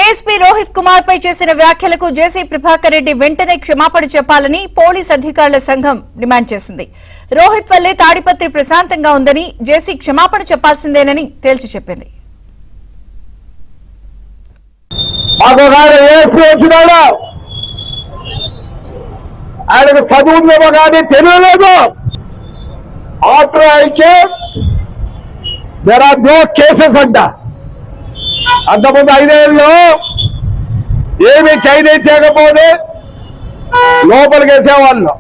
ASP Rohit Kumar పై చేసిన వ్యాఖ్యలకు జేసీ ప్రభాకర్ రెడ్డి వెంటనే క్షమాపణ చెప్పాలని పోలీస్ అధికారుల సంఘం డిమాండ్ చేసింది. రోహిత్ వల్లే తాడిపత్రి ప్రశాంతంగా ఉందని, జేసీ క్షమాపణ చెప్పాల్సిందేనని తేల్చి చెప్పింది. ఆయనకు చదువుందేమో కానీ తెలియలేదు. ఆఫ్టర్ ఐకే దేర్ ఆర్ నో కేసెస్ అంట. అంతకుముందు 5 ఏళ్ళు ఏమి చేయకపోతే లోపలికి వేసేవాళ్ళు.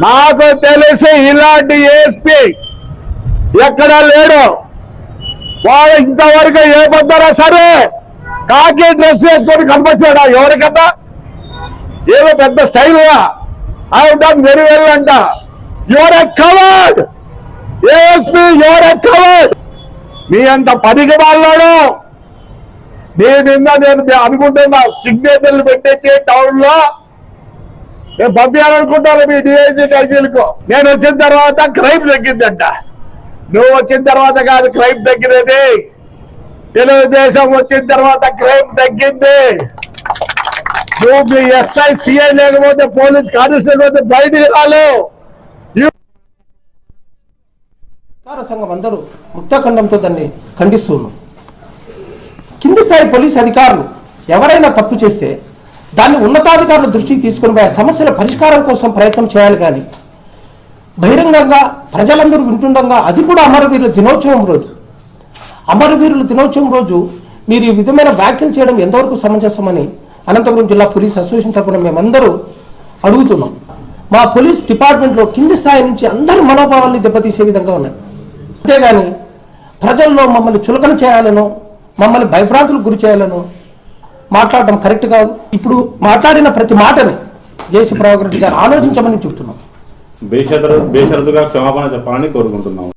నాకు తెలిసి ఇలాంటి ఏఎస్పీ ఎక్కడా లేడు. వాడు ఇంతవరకు ఏ పొద్దునా సరే కాకి డ్రెస్ వేసుకొని కనిపించాడా ఎవరికన్నా? ఏదో పెద్ద స్టైల్గా ఐ డన్ వెరీ వెల్ అంట. You're a coward ASP, you're a coward. మీ అంత పనికి వాళ్ళాడు నేను అనుకుంటున్నా. సిగ్నేచర్లు పెట్టేసి టౌన్ లో నేను పంపించాలనుకుంటాను మీ డిఐజీ ఐజీలకు. నేను వచ్చిన తర్వాత క్రైమ్ తగ్గిందంట. నువ్వు వచ్చిన తర్వాత కాదు క్రైమ్ తగ్గినది, తెలుగుదేశం వచ్చిన తర్వాత క్రైమ్ తగ్గింది. నువ్వు మీ ఎస్ఐ సిఐ లేకపోతే పోలీస్ కానిస్టేబుల్ అయితే బయటికి రాలేవు. సంఘం అందరూ ముక్తఖండంతో దాన్ని ఖండిస్తున్నారు. కింది స్థాయి పోలీస్ అధికారులు ఎవరైనా తప్పు చేస్తే దాన్ని ఉన్నతాధికారుల దృష్టికి తీసుకుని పోయే సమస్యల పరిష్కారం కోసం ప్రయత్నం చేయాలి. కానీ బహిరంగంగా ప్రజలందరూ వింటుండగా, అది కూడా అమరవీరుల దినోత్సవం రోజు, అమరవీరుల దినోత్సవం రోజు మీరు ఈ విధమైన వ్యాఖ్యలు చేయడం ఎంతవరకు సమంజసమని అనంతపురం జిల్లా పోలీస్ అసోసియేషన్ తరఫున మేమందరూ అడుగుతున్నాం. మా పోలీస్ డిపార్ట్మెంట్లో కింది స్థాయి నుంచి అందరి మనోభావాల్ని దెబ్బతీసే విధంగా ఉన్నాయి. అంతేగాని ప్రజల్లో మమ్మల్ని చులకన చేయాలనో, మమ్మల్ని భయభ్రాంతులకు గురి చేయాలనో మాట్లాడడం కరెక్ట్ కాదు. ఇప్పుడు మాట్లాడిన ప్రతి మాటని జేసీ ప్రభాకర్ రెడ్డి గారు ఆలోచించమని చెప్తున్నాం. బేషరతుగా క్షమాపణ చెప్పాలని కోరుకుంటున్నాం.